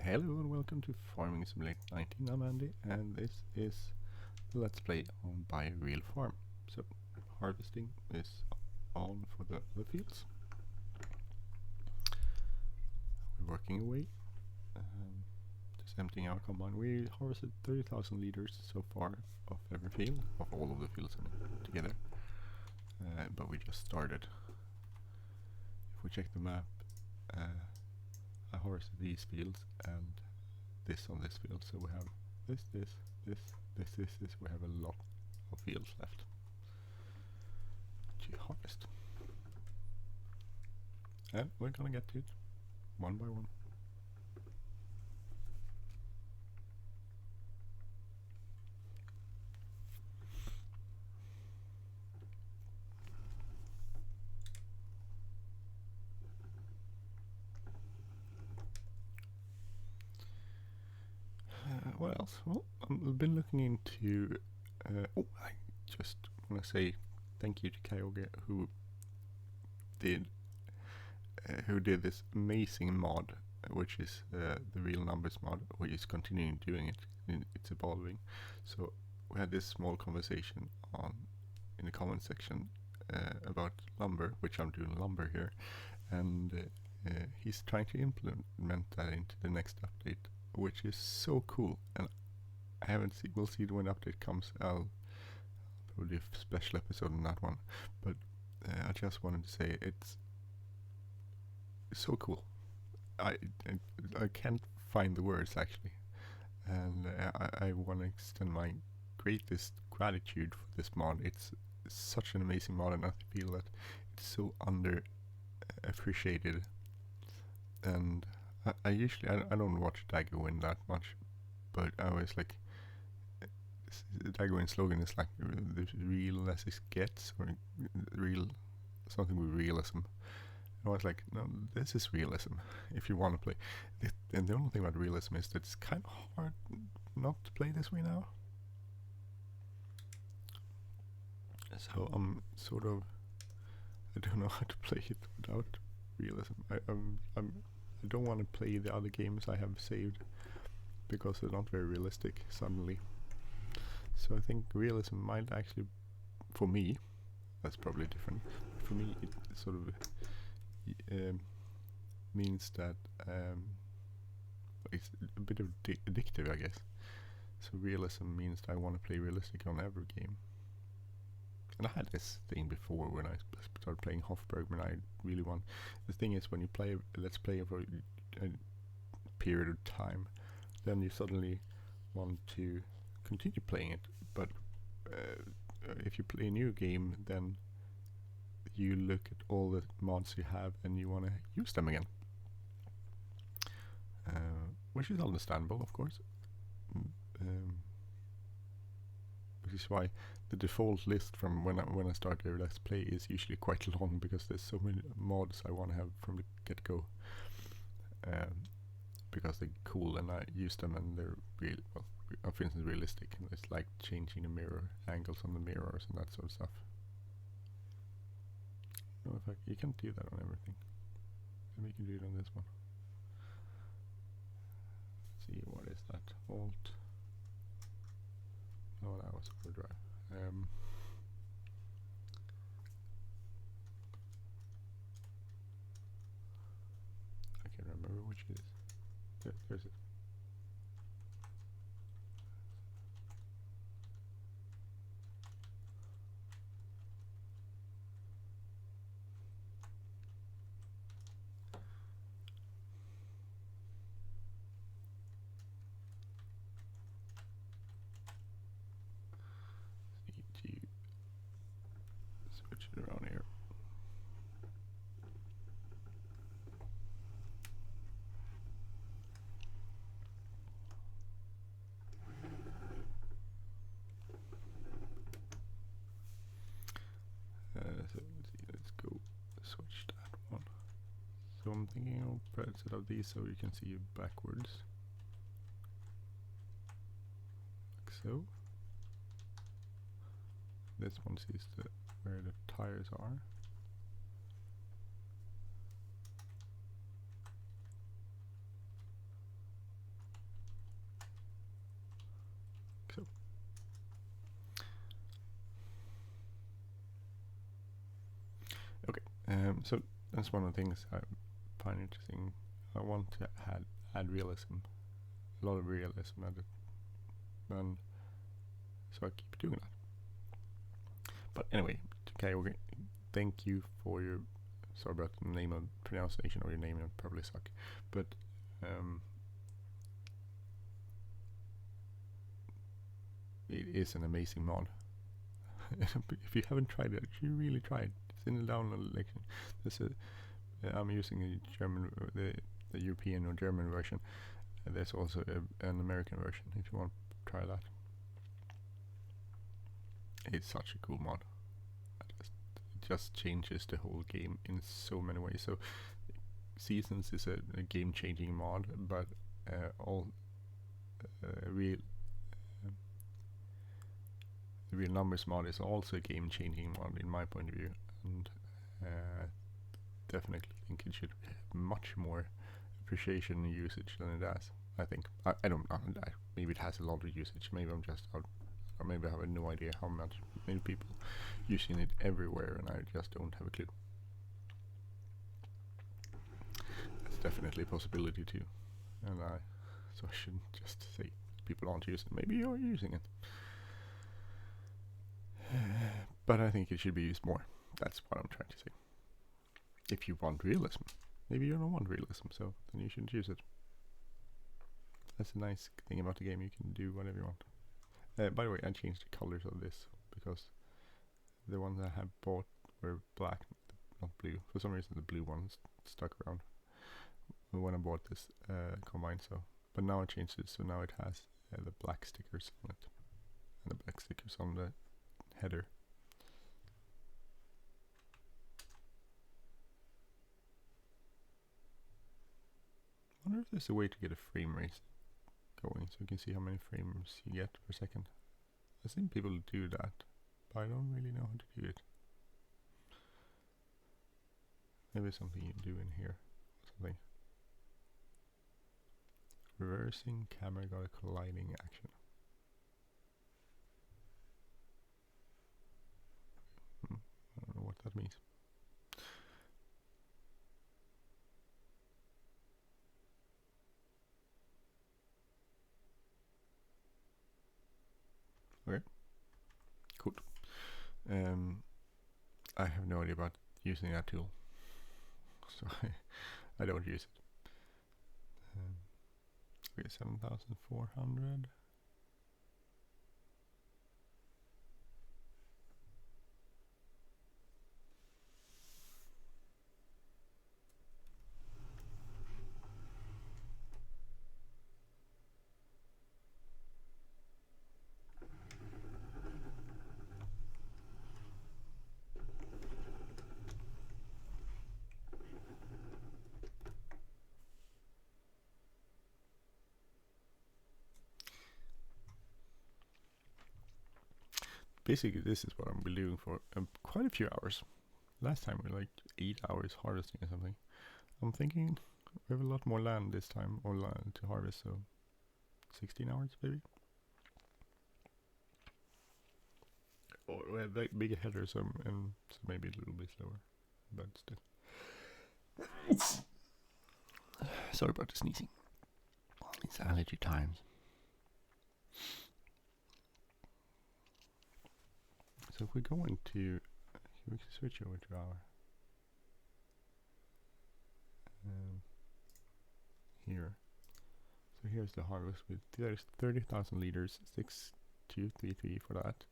Hello and welcome to Farming Simulator 19. I'm Andy and this is the Let's Play on Buy a Real Farm. So harvesting is on for the fields. We're working away, just emptying our combine. We harvested 30,000 liters so far of every field, of all of the fields together, but we just started. If we check the map, I harvested these fields and this on this field, so we have this. We have a lot of fields left to harvest, and we're gonna get to it one by one. What else? Well, I've been looking into. I just want to say thank you to Kyoge who did this amazing mod, which is the real numbers mod, which is continuing doing it. It's evolving. So we had this small conversation in the comment section about lumber, which I'm doing lumber here, and he's trying to implement that into the next update, which is so cool. And I haven't seen. We'll see when the update comes. I'll probably do a special episode on that one. But I just wanted to say it's so cool. I can't find the words actually, and I want to extend my greatest gratitude for this mod. It's such an amazing mod, and I feel that it's so underappreciated. And I usually I don't watch Daggerwin that much, but I was like, the Daggerwin slogan is like the real as it gets, or real something with realism. And I was like, no, this is realism if you want to play it. And the only thing about realism is that it's kind of hard not to play this way now. So I'm sort of, I don't know how to play it without realism. I don't want to play the other games I have saved because they're not very realistic suddenly. So I think realism might actually, for me, that's probably different. For me, it sort of means that it's a bit of addictive, I guess. So realism means that I want to play realistic on every game. And I had this thing before when I started playing Hofberg, when I really want. The thing is, when you play Let's Play for a period of time, then you suddenly want to continue playing it. But if you play a new game, then you look at all the mods you have and you want to use them again, which is understandable, of course. Which is why the default list from when I start a Let's Play is usually quite long, because there's so many mods I want to have from the get-go, because they're cool and I use them and they're real. Well, for instance, realistic. And it's like changing the mirror angles on the mirrors and that sort of stuff. No, in fact, you can't do that on everything. Maybe you can do it on this one. Let's see, what is that? Alt. Oh, that was overdrive. I can't remember which it is. There's it. Switch it around here. So let's go switch that one. So I'm thinking I'll set up these so you can see it backwards, like so. This one sees where the tires are. So that's one of the things I find interesting. I want to add realism, a lot of realism at it, and so I keep doing that. But anyway, okay, thank you for your, sorry about the name and pronunciation of your name, it probably suck, but it is an amazing mod. If you haven't tried it, you really try it. It's in the download section. There's I'm using a German, the European or German version. There's also an American version if you want to try that. It's such a cool mod. It just changes the whole game in so many ways. So Seasons is a game-changing mod, but all real the real numbers mod is also a game-changing mod in my point of view, and definitely think it should have much more appreciation and usage than it does. I think I don't know. Maybe it has a lot of usage. Maybe I'm just out, or maybe I have no idea how many people using it everywhere, and I just don't have a clue. That's definitely a possibility too, and so I shouldn't just say people aren't using it. Maybe you're using it. But I think it should be used more. That's what I'm trying to say. If you want realism, maybe you don't want realism, so then you shouldn't use it. That's a nice thing about the game, you can do whatever you want. By the way, I changed the colors of this because the ones I had bought were black, not blue. For some reason the blue ones stuck around when I bought this combine, so. But now I changed it, so now it has the black stickers on it. And the black stickers on the header. I wonder if there's a way to get a frame rate going so you can see how many frames you get per second. I've seen people do that, but I don't really know how to do it. Maybe something you do in here or something. Reversing camera got a colliding action. I don't know what that means. Okay, cool. I have no idea about using that tool, so I don't use it. Okay, 7,400. Basically, this is what I'm been doing for quite a few hours. Last time we were like 8 hours harvesting or something. I'm thinking we have a lot more land this time, or land to harvest, so 16 hours maybe. Or we have like bigger headers, and so maybe a little bit slower, but still. Sorry about the sneezing. It's allergy times. So if we go into, we can switch over to our here. So here's the harvest with 30,000 liters, 6233 for that,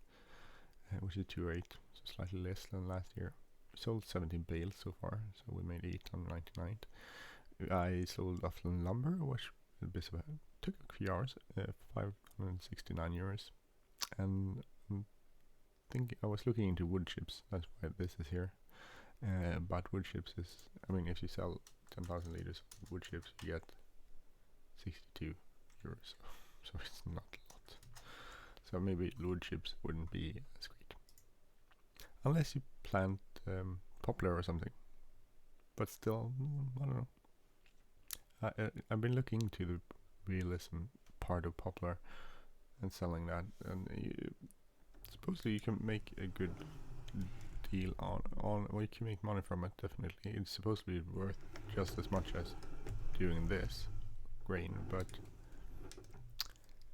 which is 2.8, so slightly less than last year. We sold 17 bales so far, so we made 899. I sold Offland lumber, which took a few hours, 569 euros, and I was looking into wood chips, that's why this is here. But wood chips is, I mean, if you sell 10,000 liters of wood chips, you get 62 euros, so it's not a lot. So maybe wood chips wouldn't be as great, unless you plant poplar or something. But still, I don't know. I've been looking into the realism part of poplar and selling that, and supposedly you can make a good deal on well, you can make money from it, definitely. It's supposed to be worth just as much as doing this grain, but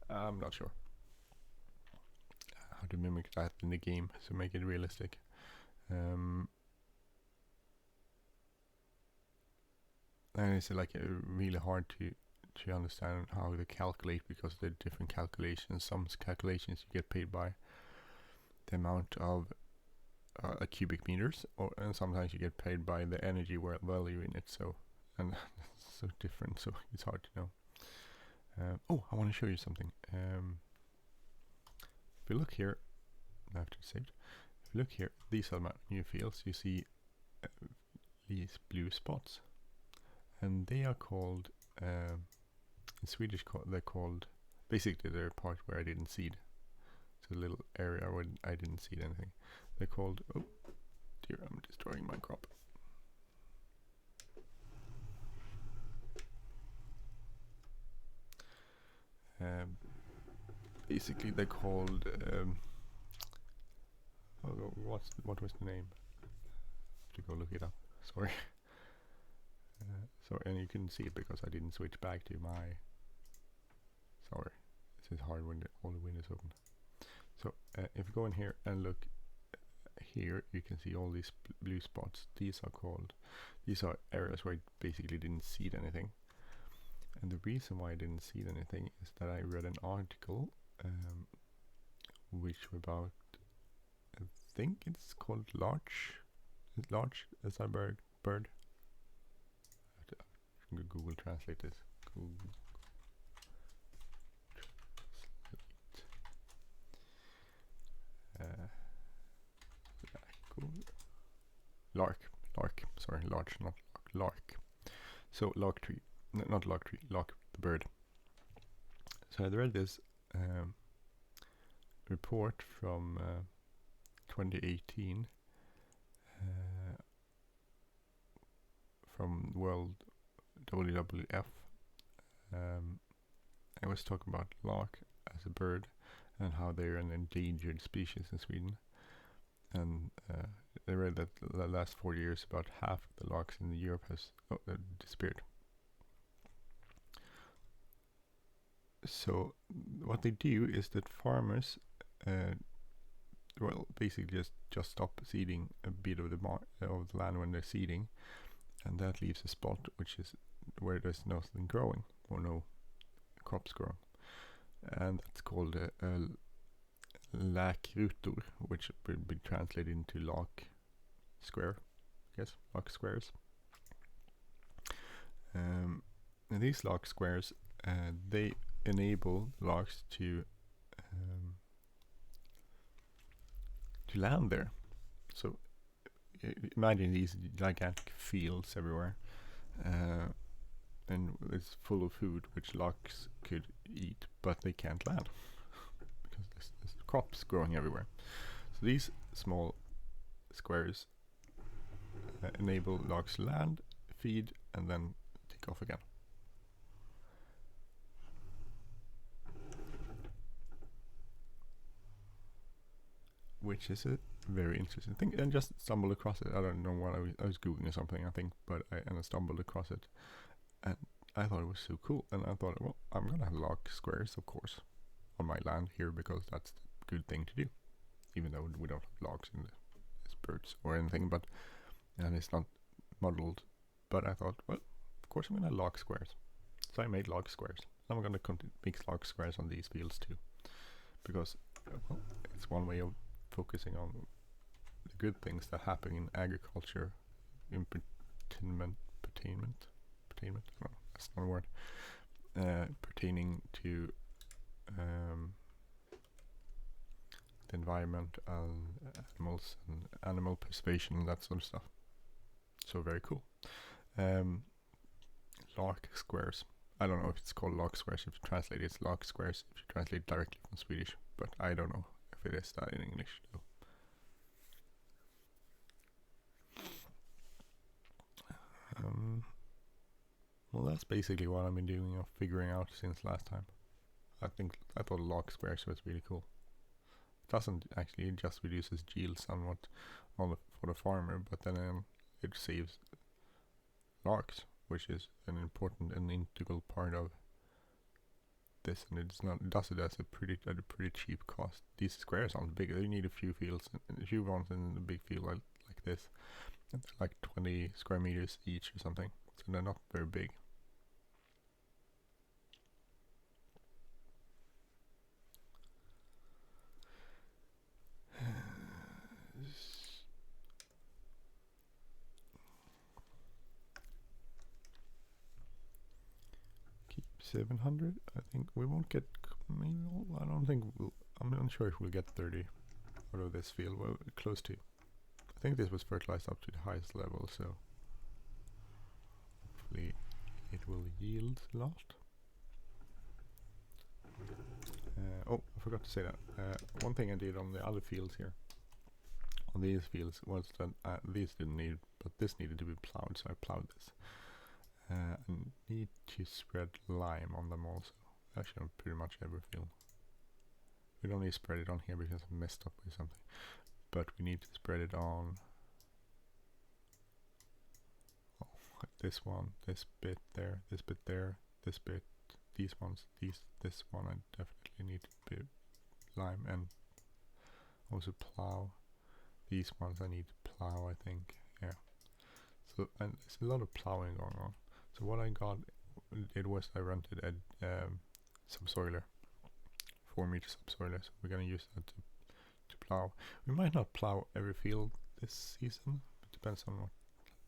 I'm not sure how to mimic that in the game to make it realistic. And it's like really hard to understand how they calculate, because they're different calculations. Some calculations you get paid by the amount of cubic meters, and sometimes you get paid by the energy value in it. So, and it's so different, so it's hard to know. Oh, I want to show you something. If you look here, after saved, if you look here, these are my new fields. You see these blue spots, and they are called in Swedish. They're called, basically they're a part where I didn't seed. It's a little area where I didn't seed anything. They're called, oh dear, I'm destroying my crop. Basically they're called, what was the name? I have to go look it up, sorry. And you can see it because I didn't switch back to my, sorry, this is hard when all the windows open. So if you go in here and look here, you can see all these blue spots. These are areas where I basically didn't seed anything. And the reason why I didn't seed anything is that I read an article which about, I think it's called larch as a bird. I have to Google translate this. Lark, sorry, larch, not lark. So lark tree, not lark tree, lark the bird. So I read this report from 2018 from World WWF. I was talking about lark as a bird and how they're an endangered species in Sweden. And I read that the last 4 years, about half of the larks in Europe has disappeared. So what they do is that farmers, basically just stop seeding a bit of the land when they're seeding, and that leaves a spot which is where there's nothing growing or no crops growing, and that's called a läkrutor, which would be translated into lark square, yes, lark squares. And these lark squares, they enable larks to land there. So imagine these gigantic fields everywhere, and it's full of food which larks could eat, but they can't land because there's crops growing everywhere. So these small squares enable larks to land, feed, and then take off again. Which is a very interesting thing, and just stumbled across it. I don't know what I was googling or something, I think, but I stumbled across it, and I thought it was so cool. And I thought, well, I'm gonna have lark squares, of course, on my land here, because that's the good thing to do, even though we don't have logs in as birds or anything, and it's not modeled. But I thought, well, of course I'm gonna have log squares. So I made log squares. I'm gonna make log squares on these fields too, because well, it's one way of focusing on the good things that happen in agriculture, in pertainment, I don't know, that's not a word, pertaining to the environment and animals and animal preservation and that sort of stuff. So very cool. Lark squares. I don't know if it's called lark squares if you translate it. It's lark squares if you translate directly from Swedish, but I don't know if it is that in English though. Well, that's basically what I've been doing of figuring out since last time. I thought log squares was really cool. It doesn't actually, it just reduces yield somewhat for the farmer, but then it saves larks, which is an important and integral part of this, and it does it at a pretty cheap cost. These squares aren't big; you need a few fields, a few ones in a big field like this, like 20 square meters each or something. So they're not very big. Keep 700. I think we won't get. Maybe I don't think we'll. I'm not sure if we'll get 30 out of this field. Well, close to. I think this was fertilized up to the highest level, so hopefully it will yield a lot. Oh, I forgot to say that. One thing I did on the other fields here, on these fields, was that these didn't need, but this needed to be plowed, so I plowed this. And need to spread lime on them also. Actually, on pretty much every field. We don't need to spread it on here because I messed up with something. But we need to spread it on this one, this bit there, this bit there, this bit, these ones, this one I definitely need to be lime, and also plow. These ones I need to plow, I think. Yeah. So, and there's a lot of plowing going on. So what I was I rented a subsoiler, 4-meter subsoiler. So we're gonna use that to plow. We might not plow every field this season. It depends on what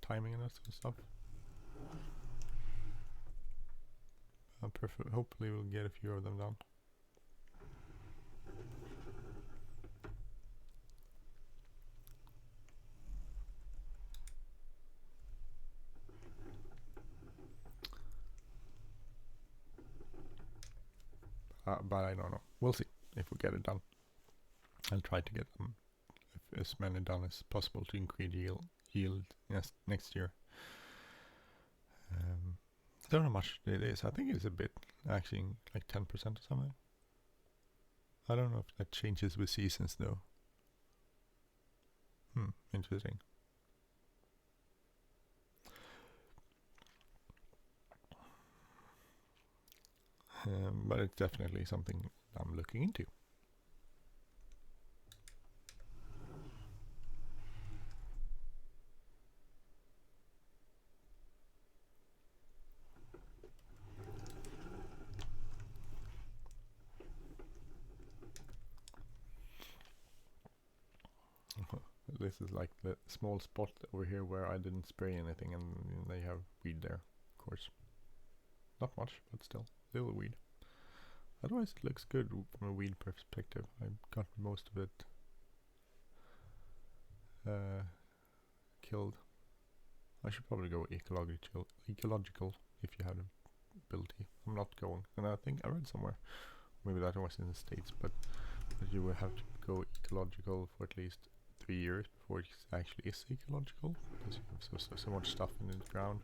timing and that sort of stuff. Hopefully we'll get a few of them done. But I don't know. We'll see if we get it done. I'll try to get them as many done as possible to increase yield next year. Don't know how much it is. I think it's a bit, actually, like 10% or something. I don't know if that changes with seasons though. Interesting. But it's definitely something I'm looking into. This is like the small spot over here where I didn't spray anything, and they have weed there, of course. Not much, but still, little weed. Otherwise it looks good from a weed perspective. I got most of it killed. I should probably go ecological if you have the ability. I'm not going, and I think I read somewhere, maybe that was in the States, but that you will have to go ecological for at least 3 years before it actually is ecological, because you have so much stuff in the ground.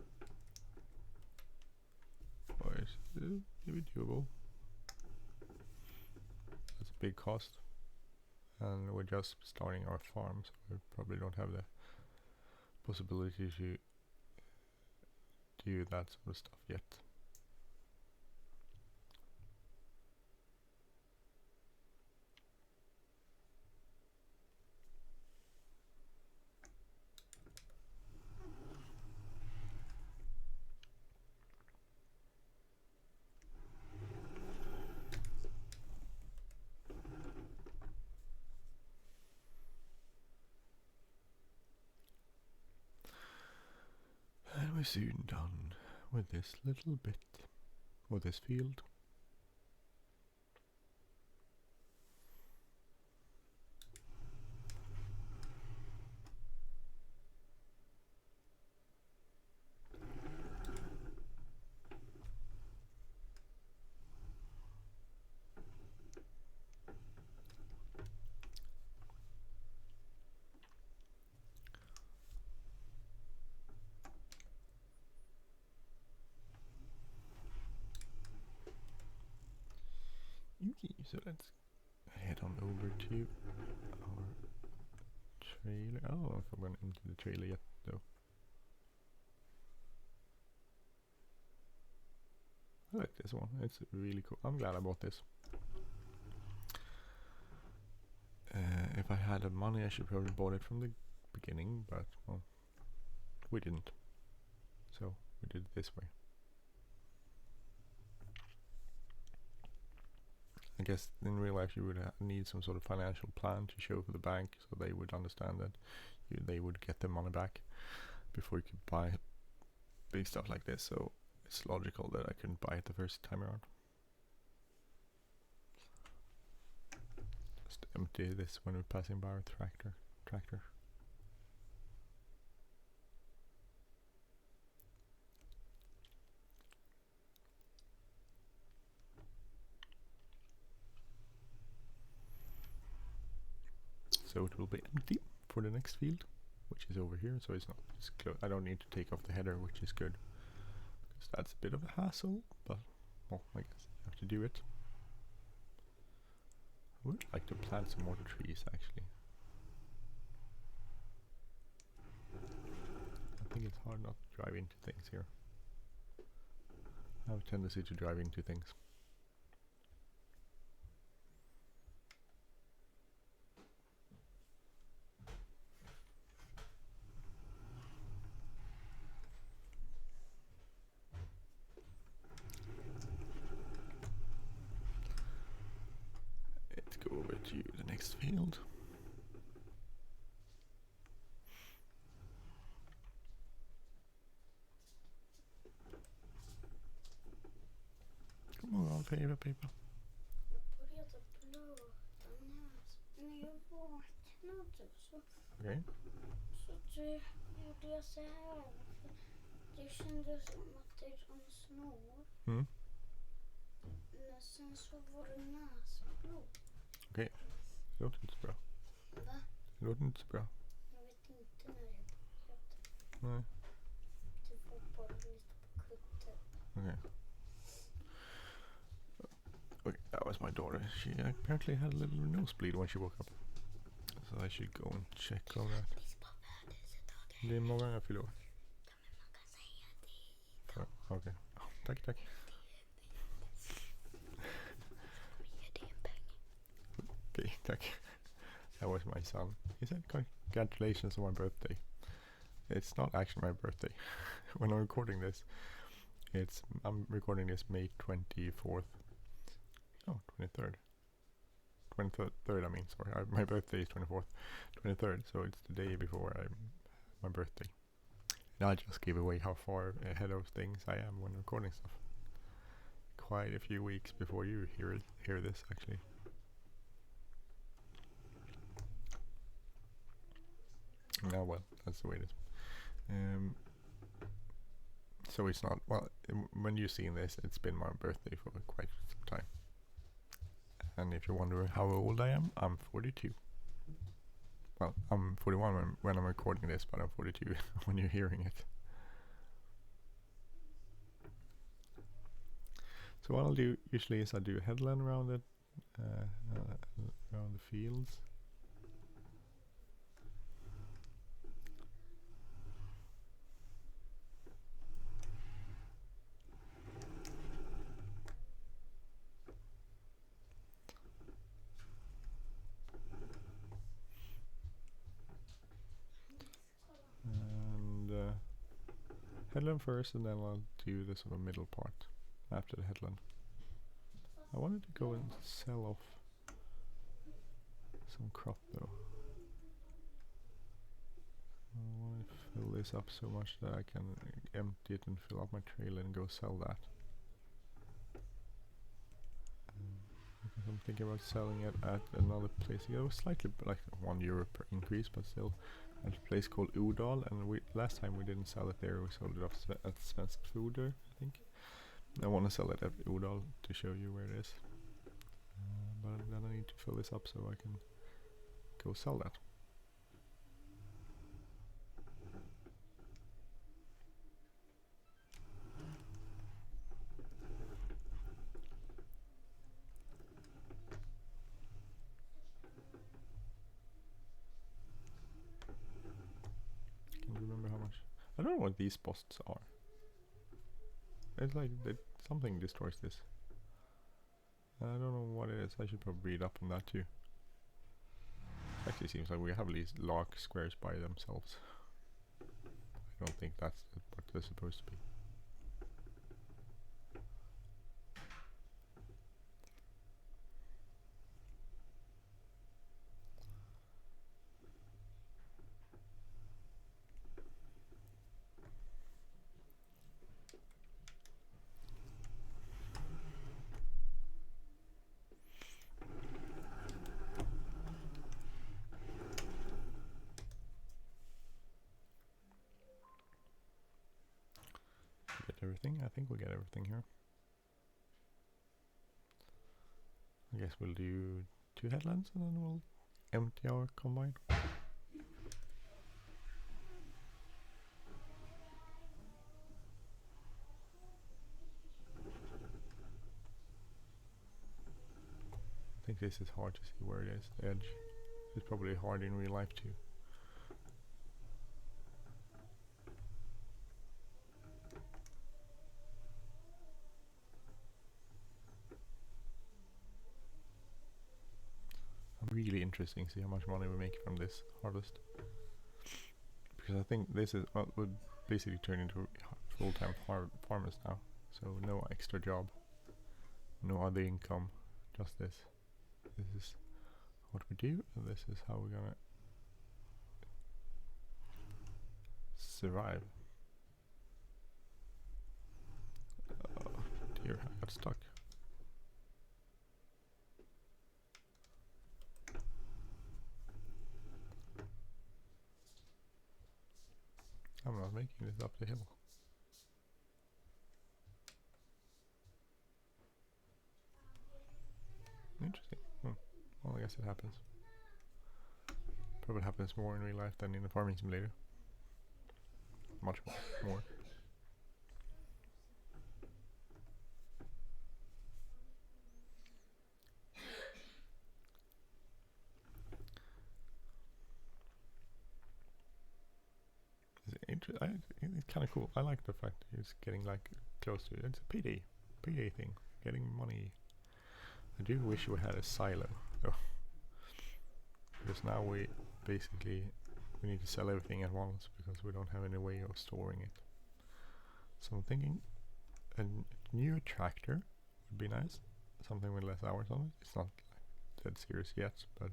Or is it maybe doable? That's a big cost, and we're just starting our farm, so we probably don't have the possibility to do that sort of stuff yet. And we're soon done with this little bit, or this field. Okay, so let's head on over to our trailer. I don't know if I'm going to empty the trailer yet though. I like this one, it's really cool. I'm glad I bought this. If I had the money I should probably bought it from the beginning, but well, we didn't. So we did it this way. I guess in real life you would need some sort of financial plan to show for the bank so they would understand that they would get their money back before you could buy big stuff like this. So it's logical that I couldn't buy it the first time around. Just empty this when we're passing by our tractor. So it will be empty for the next field, which is over here. So it's not. It's I don't need to take off the header, which is good, because that's a bit of a hassle. But well, I guess you have to do it. I would like to plant some more trees, actually. I think it's hard not to drive into things here. I have a tendency to drive into things. Let's go over to the next field. Come on, paper. Jag började blöda när jag vaknade så, Okay. så det gjorde jag så här. Det kändes som att det rann snor. Mm. Men sen så var det näsblod. Okej. Det låter inte så bra. Va? Det låter inte så bra. Jag vet inte när det började. Nej. Det var bara lite på kutten. Okay. Okay, that was my daughter. She apparently had a little nosebleed when she woke up. So I should go and check on that. Det är många gånger fyller år. Okej. Tack. Okay, tack. That was my son. He said congratulations on my birthday. It's not actually my birthday. When I'm recording this, I'm recording this May 24th. Oh, 23rd. 23rd, I mean, sorry. My birthday is 24th. 23rd, so it's the day before my birthday. And I just gave away how far ahead of things I am when recording stuff. Quite a few weeks before you hear this, actually. Oh well, that's the way it is. So it's not, well, when you've seen this, it's been my birthday for quite some time. And if you're wondering how old I am, I'm 42. Well, I'm 41 when I'm recording this, but I'm 42 when you're hearing it. So what I'll do usually is I do a headland around it, around the fields. Headland first, and then I'll do the sort of middle part after the headland. I wanted to go and sell off some crop though. I want to fill this up so much that I can empty it and fill up my trailer and go sell that. Because I'm thinking about selling it at another place. It was slightly like €1 per increase, but still. At a place called Udal, and last time we didn't sell it there, we sold it off at Svensk Foder, I think. I want to sell it at Udal to show you where it is. But then I need to fill this up so I can go sell that. know what these posts are. It's like something destroys this. I don't know what it is. I should probably read up on that too. It actually seems like we have these log squares by themselves. I don't think that's what they're supposed to be. Everything. I think we'll get everything here. I guess we'll do 2 headlands and then we'll empty our combine. I think this is hard to see where it is. The edge is probably hard in real life too. Really interesting to see how much money we make from this harvest, because I think this is would basically turn into full-time farmers now, so no extra job, no other income, just this. This is what we do, and this is how we're gonna survive. Oh dear, I got stuck. I'm not making this up the hill. Interesting. Well, I guess it happens. Probably happens more in real life than in a farming simulator. Much more. It's kind of cool. I like the fact that it's getting like close to it. It's a payday thing. Getting money. I do wish we had a silo though, because now we need to sell everything at once because we don't have any way of storing it. So I'm thinking a new tractor would be nice. Something with less hours on it. It's not like dead serious yet, but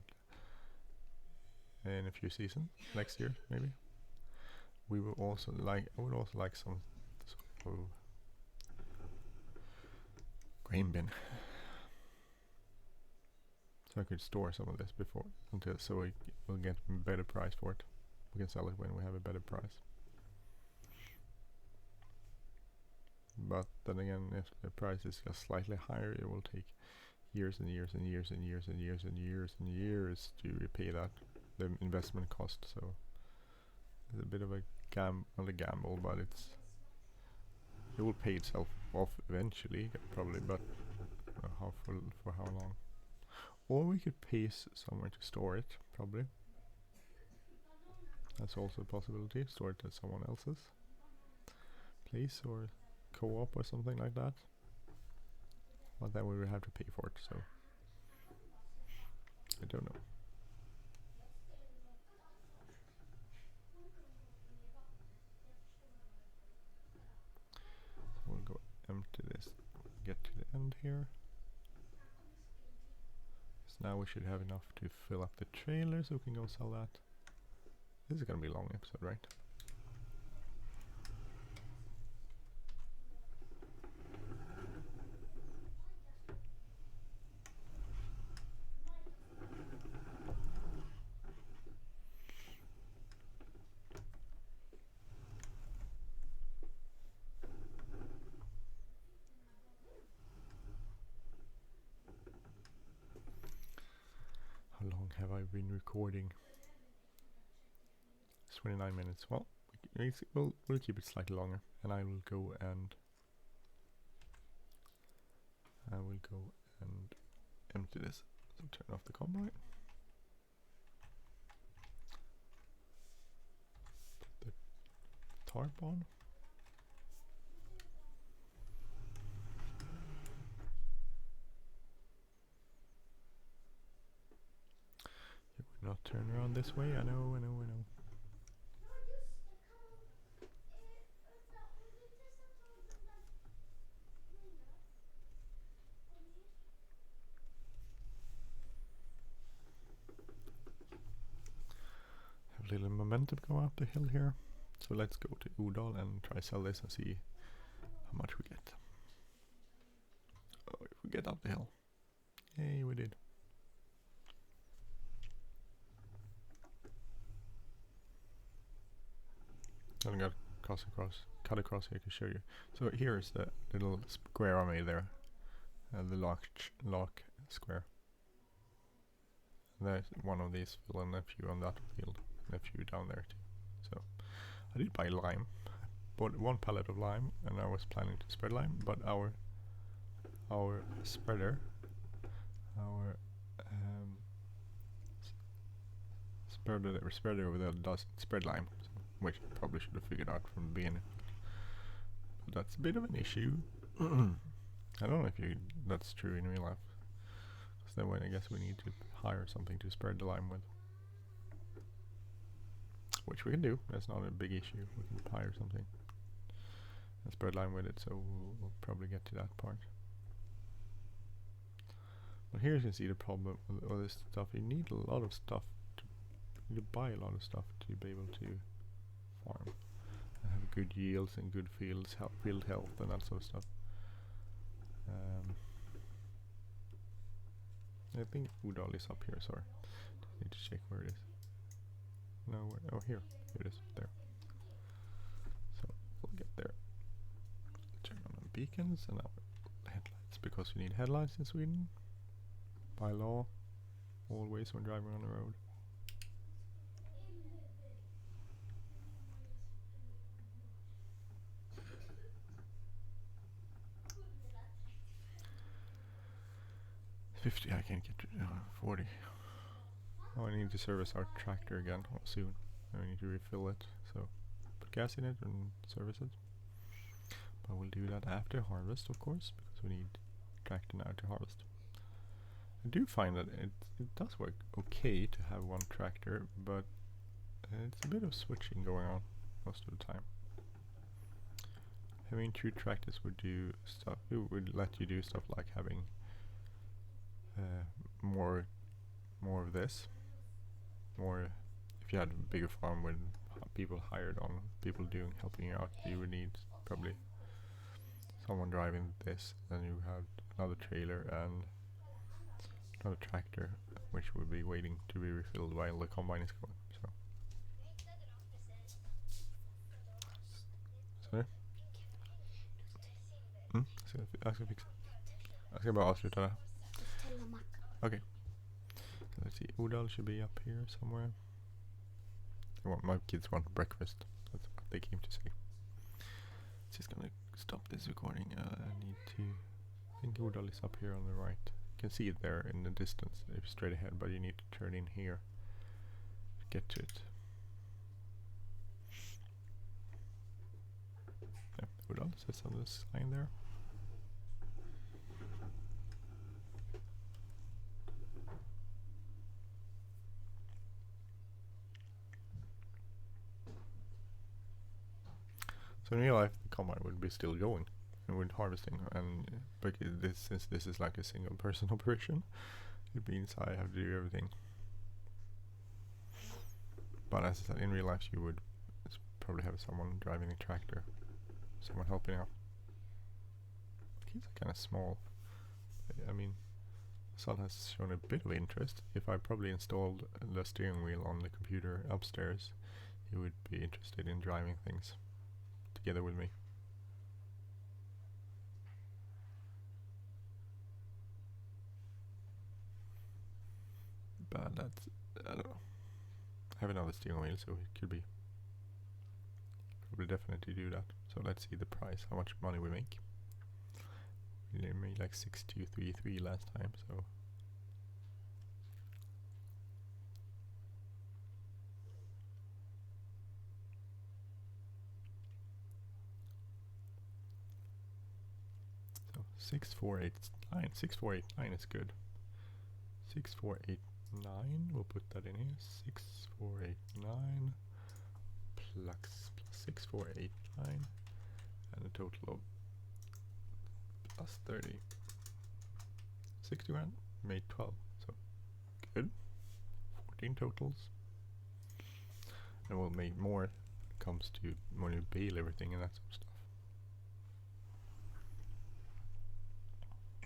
in a few seasons, next year maybe. We will also like. I would also like some sort of grain bin, so I could store some of this so we will get a better price for it. We can sell it when we have a better price. But then again, if the price is just slightly higher, it will take years and years and years and years and years and years and years to repay the investment cost. So it's a bit of a not a gamble, but it will pay itself off eventually, probably, but for how long? Or we could pay somewhere to store it, probably. That's also a possibility. Store it at someone else's place or co-op or something like that. But then we will have to pay for it, so I don't know. We'll go empty this, get to the end here. So now we should have enough to fill up the trailer so we can go sell that. This is gonna be a long episode, right? How long have I been recording? 29 minutes. Well, we'll keep it slightly longer, and I will go and empty this. So turn off the combine. Put the tarp on. You would not turn around this way, I know. Have a little momentum go up the hill here. So let's go to Udal and try sell this and see how much we get. Oh, if we get up the hill. Hey, we did. I'm gonna cut across here to show you. So here's the little square I made there. The lock square. And there's one of these fill and a few on that field. And a few down there too. So I did buy lime. Bought 1 pallet of lime and I was planning to spread lime, but our spreader, spreader over there doesn't spread lime, so, which I probably should have figured out from the beginning. But that's a bit of an issue. I don't know if that's true in real life. Because then I guess we need to hire something to spread the lime with. Which we can do, that's not a big issue. We can hire something and spread lime with it, so we'll probably get to that part. But here you can see the problem with all this stuff. You need a lot of stuff. You buy a lot of stuff to be able to farm and have good yields and good field health and that sort of stuff. I think Udal is up here, sorry. Need to check where it is. No, oh here it is, there. So we'll get there. Turn on the beacons and our headlights, because we need headlights in Sweden by law, always when driving on the road. $50, I can't get to $40. Oh, I need to service our tractor again soon. I need to refill it, so put gas in it and service it. But we'll do that after harvest, of course, because we need tractor now to harvest. I do find that it does work okay to have one tractor, but it's a bit of switching going on most of the time. Having 2 tractors would do stuff. It would let you do stuff like having more of this. More, if you had a bigger farm with people hired on, people helping you out, you would need probably someone driving this. Then you have another trailer and another tractor, which would be waiting to be refilled while the combine is going. So, sorry. Jag ska bara avsluta det. Okay. So let's see. Udal should be up here somewhere. My kids want breakfast. That's what they came to say. Just gonna stop this recording. I think Udal is up here on the right. You can see it there in the distance, if straight ahead, but you need to turn in here to get to it. Yeah, Udal says on the sign there. So in real life, the combine would be still going and would harvesting, and but since this is like a single person operation, it means I have to do everything. But as I said, in real life, you would probably have someone driving a tractor, someone helping out. Kids are kind of small. I mean, son has shown a bit of interest. If I probably installed the steering wheel on the computer upstairs, he would be interested in driving things together with me. But that's, I don't know. I have another steering wheel, so it could be. Probably definitely do that. So let's see the price, how much money we make. We made like 6233 last time, so. 6489. 6489 is good. 6489. We'll put that in here. 6489 plus 6489, and a total of plus 30. 60 grand made 12. So good. 14 totals. And we'll make more when it comes to when you bale everything and that sort of stuff.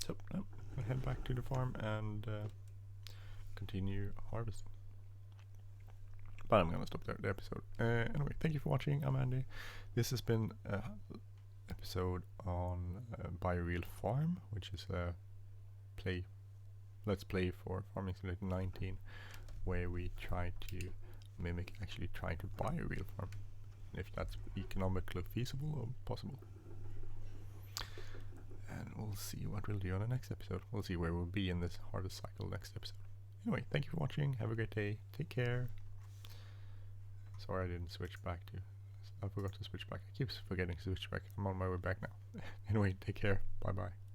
So now we'll head back to the farm and continue harvesting. But I'm gonna stop there the episode. Anyway, thank you for watching. I'm Andy. This has been an episode on Bioreal Farm, which is a let's play for Farming Simulator 19, where we try to mimic actually trying to buy a real farm, if that's economically feasible or possible. And we'll see what we'll do on the next episode. We'll see where we'll be in this harvest cycle next episode. Anyway, thank you for watching. Have a great day. Take care. Sorry I didn't switch back to... I forgot to switch back. I keep forgetting to switch back. I'm on my way back now. Anyway, take care. Bye bye.